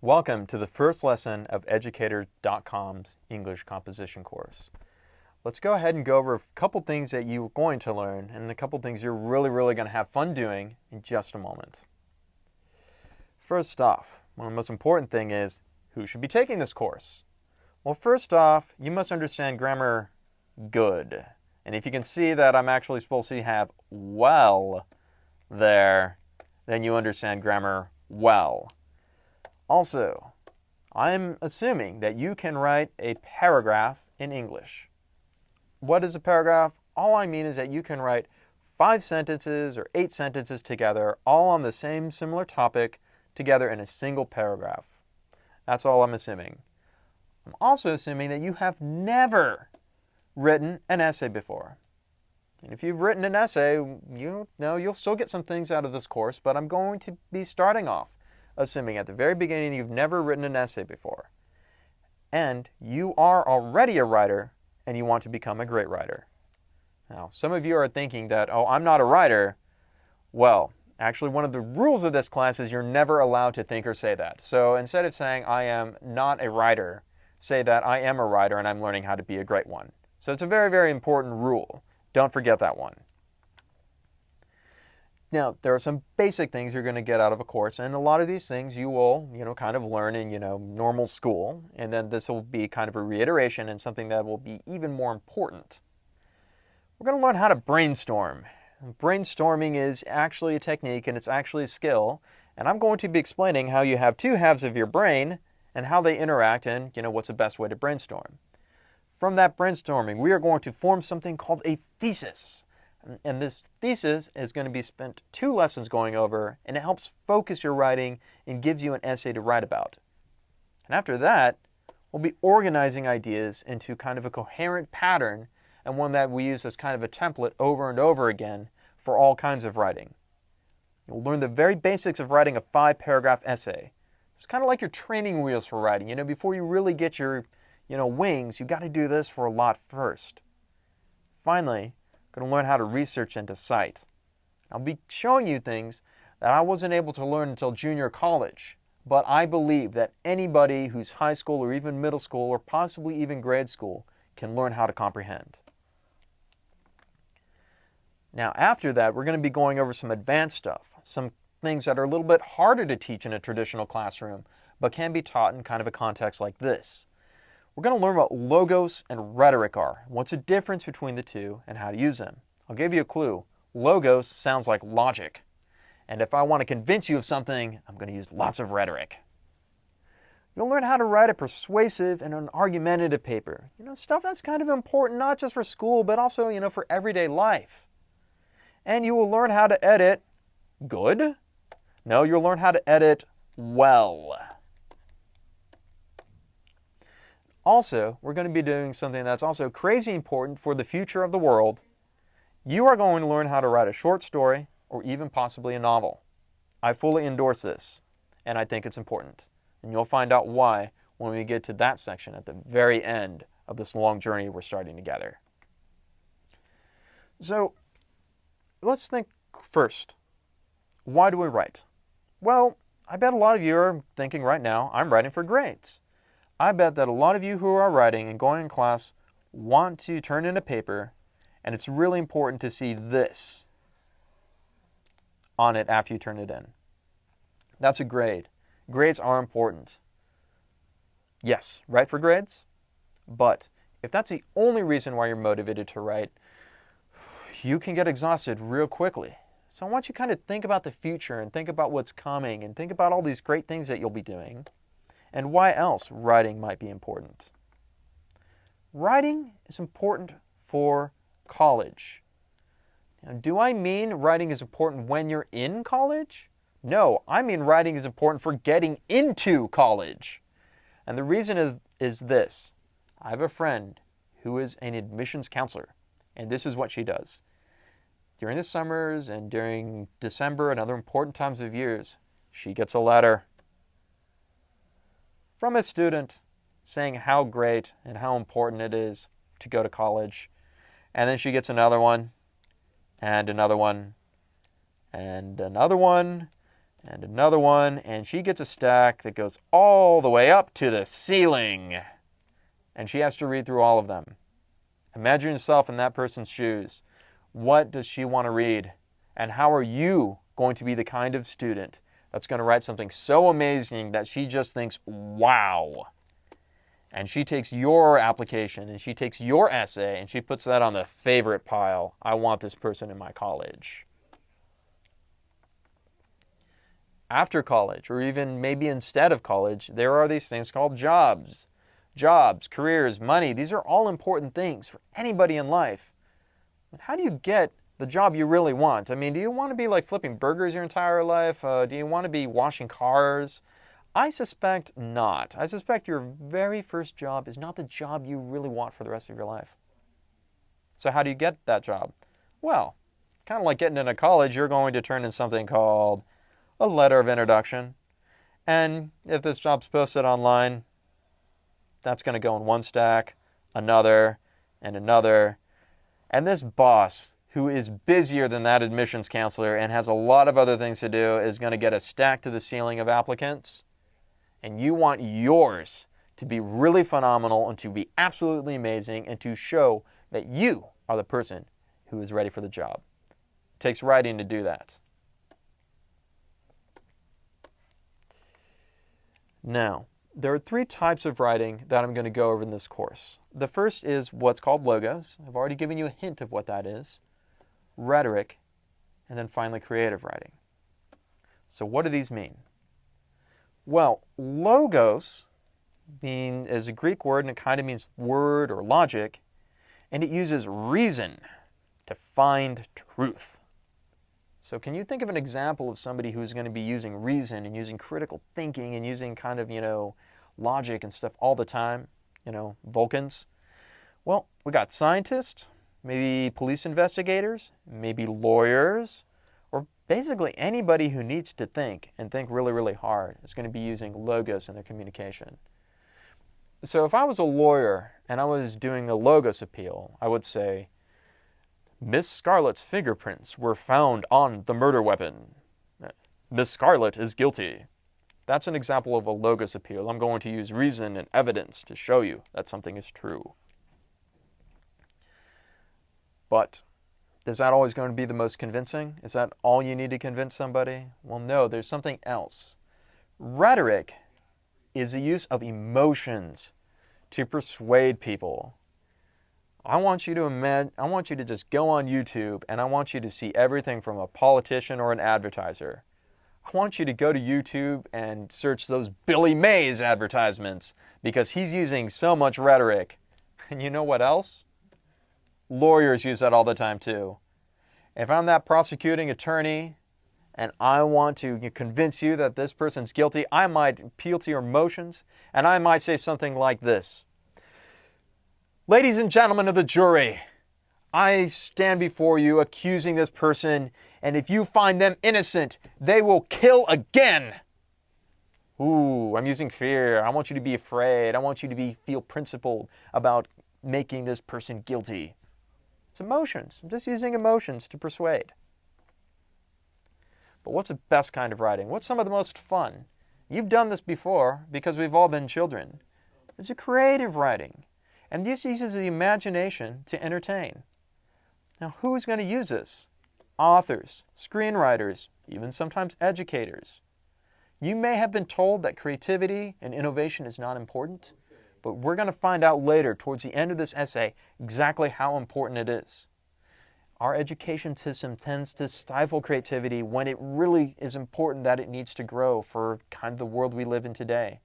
Welcome to the first lesson of Educator.com's English composition course. Let's go ahead and go over a couple things that you're going to learn and a couple things you're really going to have fun doing in just a moment. First off, one of the most important thing is who should be taking this course? Well, first off, you must understand grammar good. And if you can see that I'm actually supposed to have well there, then you understand grammar well. Also, I'm assuming that you can write a paragraph in English. What is a paragraph? All I mean is that you can write 5 sentences or 8 sentences together, all on the same similar topic, together in a single paragraph. That's all I'm assuming. I'm also assuming that you have never written an essay before. And if you've written an essay, you know you'll still get some things out of this course, but I'm going to be starting off assuming at the very beginning you've never written an essay before. And you are already a writer and you want to become a great writer. Now, some of you are thinking that, oh, I'm not a writer. Well, actually one of the rules of this class is you're never allowed to think or say that. So instead of saying I am not a writer, say that I am a writer and I'm learning how to be a great one. So it's a very important rule. Don't forget that one. Now, there are some basic things you're going to get out of a course, and a lot of these things you will, kind of learn in, normal school, and then this will be kind of a reiteration and something that will be even more important. We're going to learn how to brainstorm. Brainstorming is actually a technique and it's actually a skill, and I'm going to be explaining how you have 2 halves of your brain and how they interact and, what's the best way to brainstorm. From that brainstorming, we are going to form something called a thesis. And this thesis is going to be spent 2 lessons going over, and it helps focus your writing and gives you an essay to write about. And after that, we'll be organizing ideas into kind of a coherent pattern, and one that we use as kind of a template over and over again for all kinds of writing. You'll learn the very basics of writing a 5-paragraph essay. It's kind of like your training wheels for writing. Before you really get your, wings, you've got to do this for a lot first. Finally, going to learn how to research and to cite. I'll be showing you things that I wasn't able to learn until junior college, but I believe that anybody who's high school or even middle school or possibly even grade school can learn how to comprehend. Now after that, we're going to be going over some advanced stuff, some things that are a little bit harder to teach in a traditional classroom, but can be taught in kind of a context like this. We're going to learn what logos and rhetoric are, what's the difference between the two, and how to use them. I'll give you a clue. Logos sounds like logic. And if I want to convince you of something, I'm going to use lots of rhetoric. You'll learn how to write a persuasive and an argumentative paper. Stuff that's kind of important not just for school, but also, for everyday life. And you will learn how to edit good. No, you'll learn how to edit well. Also, we're going to be doing something that's also crazy important for the future of the world. You are going to learn how to write a short story or even possibly a novel. I fully endorse this, and I think it's important. And you'll find out why when we get to that section at the very end of this long journey we're starting together. So, let's think first. Why do we write? Well, I bet a lot of you are thinking right now, I'm writing for grades. I bet that a lot of you who are writing and going in class want to turn in a paper, and it's really important to see this on it after you turn it in. That's a grade. Grades are important. Yes, write for grades, but if that's the only reason why you're motivated to write, you can get exhausted real quickly. So I want you to kind of think about the future and think about what's coming and think about all these great things that you'll be doing. And why else writing might be important. Writing is important for college. Now, do I mean writing is important when you're in college? No, I mean writing is important for getting into college. And the reason is this. I have a friend who is an admissions counselor, and this is what she does. During the summers and during December and other important times of years, she gets a letter from a student saying how great and how important it is to go to college. And then she gets another one, and another one, and another one, and another one, and she gets a stack that goes all the way up to the ceiling. And she has to read through all of them. Imagine yourself in that person's shoes. What does she want to read? And how are you going to be the kind of student that's going to write something so amazing that she just thinks, wow. And she takes your application and she takes your essay and she puts that on the favorite pile. I want this person in my college. After college, or even maybe instead of college, there are these things called jobs. Jobs, careers, money, these are all important things for anybody in life. But how do you get the job you really want? I mean, do you want to be like flipping burgers your entire life? Do you want to be washing cars? I suspect not. I suspect your very first job is not the job you really want for the rest of your life. So how do you get that job? Well, kind of like getting into college, you're going to turn in something called a letter of introduction. And if this job's posted online, that's going to go in one stack, another, and another. And this boss, who is busier than that admissions counselor and has a lot of other things to do, is going to get a stack to the ceiling of applicants. And you want yours to be really phenomenal and to be absolutely amazing and to show that you are the person who is ready for the job. It takes writing to do that. Now, there are 3 types of writing that I'm going to go over in this course. The first is what's called logos. I've already given you a hint of what that is. Rhetoric, and then finally creative writing. So what do these mean? Well, logos is a Greek word, and it kind of means word or logic, and it uses reason to find truth. So can you think of an example of somebody who's going to be using reason and using critical thinking and using kind of, logic and stuff all the time? Vulcans. Well, we got scientists, maybe police investigators, maybe lawyers, or basically anybody who needs to think and think really, really hard is going to be using logos in their communication. So if I was a lawyer and I was doing a logos appeal, I would say, Miss Scarlett's fingerprints were found on the murder weapon. Miss Scarlett is guilty. That's an example of a logos appeal. I'm going to use reason and evidence to show you that something is true. But is that always going to be the most convincing? Is that all you need to convince somebody? Well, no, there's something else. Rhetoric is the use of emotions to persuade people. I want you to just go on YouTube and I want you to see everything from a politician or an advertiser. I want you to go to YouTube and search those Billy Mays advertisements because he's using so much rhetoric. And you know what else? Lawyers use that all the time too. If I'm that prosecuting attorney and I want to convince you that this person's guilty, I might appeal to your emotions and I might say something like this. Ladies and gentlemen of the jury, I stand before you accusing this person, and if you find them innocent, they will kill again. Ooh, I'm using fear. I want you to be afraid. I want you to feel principled about making this person guilty. It's emotions. I'm just using emotions to persuade. But what's the best kind of writing? What's some of the most fun? You've done this before because we've all been children. It's a creative writing. And this uses the imagination to entertain. Now, who's going to use this? Authors, screenwriters, even sometimes educators. You may have been told that creativity and innovation is not important, but we're going to find out later, towards the end of this essay, exactly how important it is. Our education system tends to stifle creativity when it really is important that it needs to grow for kind of the world we live in today.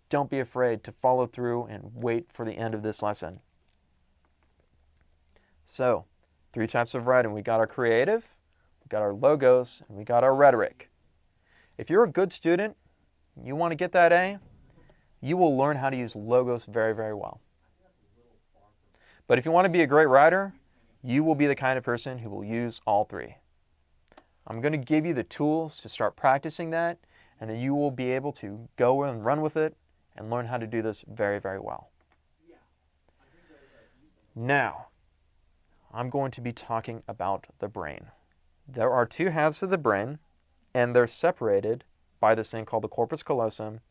Don't be afraid to follow through and wait for the end of this lesson. So, 3 types of writing. We got our creative, we got our logos, and we got our rhetoric. If you're a good student, you want to get that A, you will learn how to use logos very, very well. But if you want to be a great writer, you will be the kind of person who will use all 3. I'm going to give you the tools to start practicing that, and then you will be able to go and run with it and learn how to do this very, very well. Now, I'm going to be talking about the brain. There are 2 halves of the brain, and they're separated by this thing called the corpus callosum,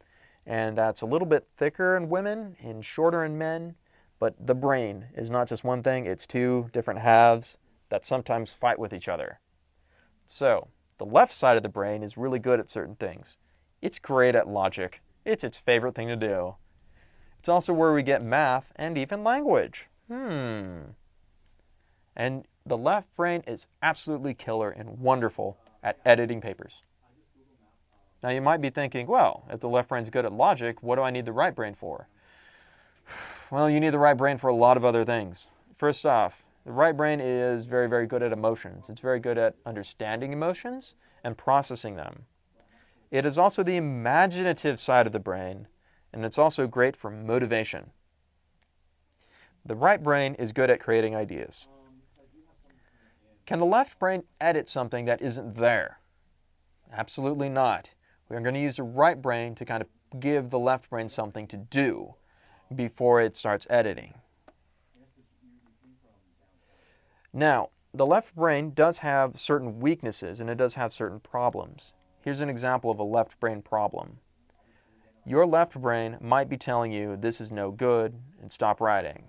and that's a little bit thicker in women and shorter in men, but the brain is not just one thing, it's two different halves that sometimes fight with each other. So, the left side of the brain is really good at certain things. It's great at logic. It's its favorite thing to do. It's also where we get math and even language. And the left brain is absolutely killer and wonderful at editing papers. Now you might be thinking, well, if the left brain's good at logic, what do I need the right brain for? Well, you need the right brain for a lot of other things. First off, the right brain is very, very good at emotions. It's very good at understanding emotions and processing them. It is also the imaginative side of the brain, and it's also great for motivation. The right brain is good at creating ideas. Can the left brain edit something that isn't there? Absolutely not. We're going to use the right brain to kind of give the left brain something to do before it starts editing. Now, the left brain does have certain weaknesses and it does have certain problems. Here's an example of a left brain problem. Your left brain might be telling you this is no good and stop writing.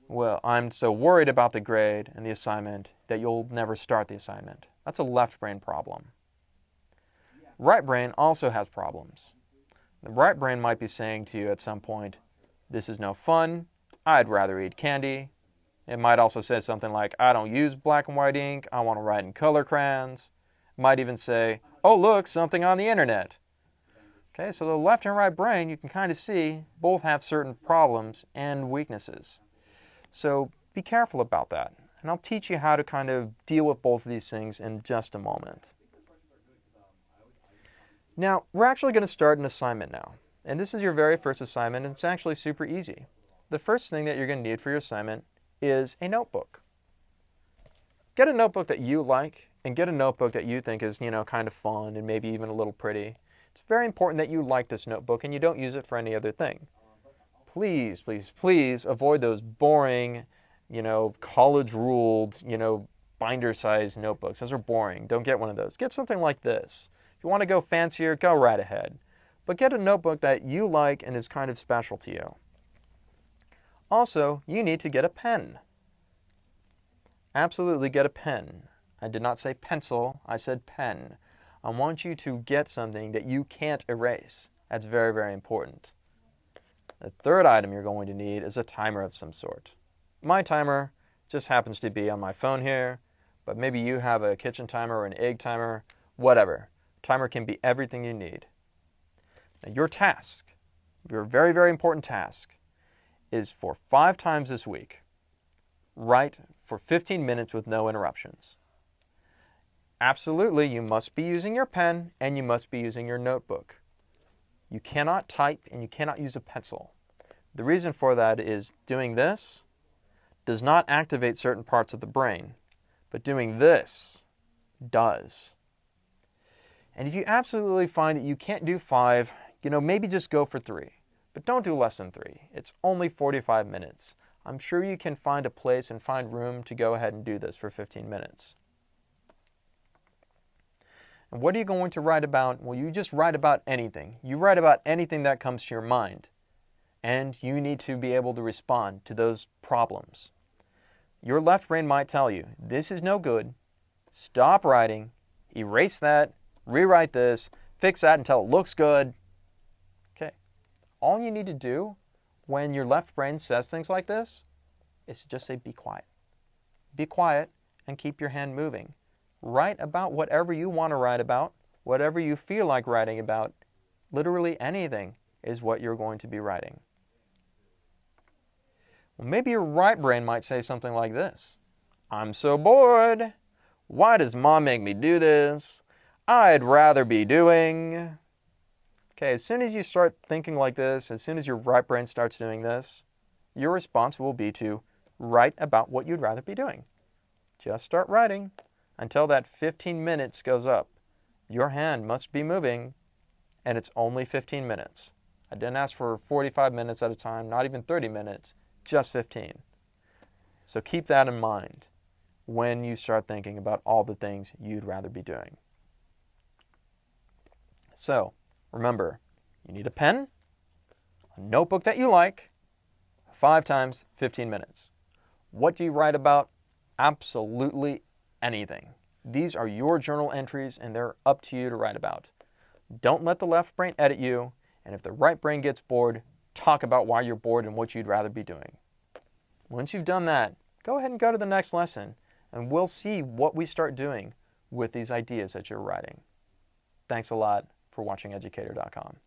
Well, I'm so worried about the grade and the assignment that you'll never start the assignment. That's a left brain problem. Right brain also has problems. The right brain might be saying to you at some point, this is no fun, I'd rather eat candy. It might also say something like, I don't use black and white ink, I want to write in color crayons. It might even say, oh look, something on the internet. Okay, so the left and right brain, you can kind of see, both have certain problems and weaknesses. So be careful about that. And I'll teach you how to kind of deal with both of these things in just a moment. Now, we're actually going to start an assignment now. And this is your very first assignment, and it's actually super easy. The first thing that you're going to need for your assignment is a notebook. Get a notebook that you like, and get a notebook that you think is, kind of fun and maybe even a little pretty. It's very important that you like this notebook and you don't use it for any other thing. Please, please, please avoid those boring, college-ruled, binder-sized notebooks. Those are boring. Don't get one of those. Get something like this. If you want to go fancier, go right ahead. But get a notebook that you like and is kind of special to you. Also, you need to get a pen. Absolutely get a pen. I did not say pencil, I said pen. I want you to get something that you can't erase. That's very, very important. The third item you're going to need is a timer of some sort. My timer just happens to be on my phone here, but maybe you have a kitchen timer or an egg timer, whatever. Timer can be everything you need. Now your task, your very, very important task, is for 5 times this week, write for 15 minutes with no interruptions. Absolutely, you must be using your pen and you must be using your notebook. You cannot type and you cannot use a pencil. The reason for that is doing this does not activate certain parts of the brain, but doing this does. And if you absolutely find that you can't do 5, maybe just go for 3. But don't do less than 3. It's only 45 minutes. I'm sure you can find a place and find room to go ahead and do this for 15 minutes. And what are you going to write about? Well, you just write about anything. You write about anything that comes to your mind. And you need to be able to respond to those problems. Your left brain might tell you, this is no good. Stop writing. Erase that. Rewrite this. Fix that until it looks good. Okay. All you need to do when your left brain says things like this is to just say, be quiet. Be quiet and keep your hand moving. Write about whatever you want to write about, whatever you feel like writing about. Literally anything is what you're going to be writing. Well, maybe your right brain might say something like this. I'm so bored. Why does mom make me do this? I'd rather be doing. Okay, as soon as you start thinking like this, as soon as your right brain starts doing this, your response will be to write about what you'd rather be doing. Just start writing until that 15 minutes goes up. Your hand must be moving, and it's only 15 minutes. I didn't ask for 45 minutes at a time, not even 30 minutes, just 15. So keep that in mind. when you start thinking about all the things you'd rather be doing. So, remember, you need a pen, a notebook that you like, 5 times 15 minutes. What do you write about? Absolutely anything. These are your journal entries and they're up to you to write about. Don't let the left brain edit you, and if the right brain gets bored, talk about why you're bored and what you'd rather be doing. Once you've done that, go ahead and go to the next lesson, and we'll see what we start doing with these ideas that you're writing. Thanks a lot for watching Educator.com.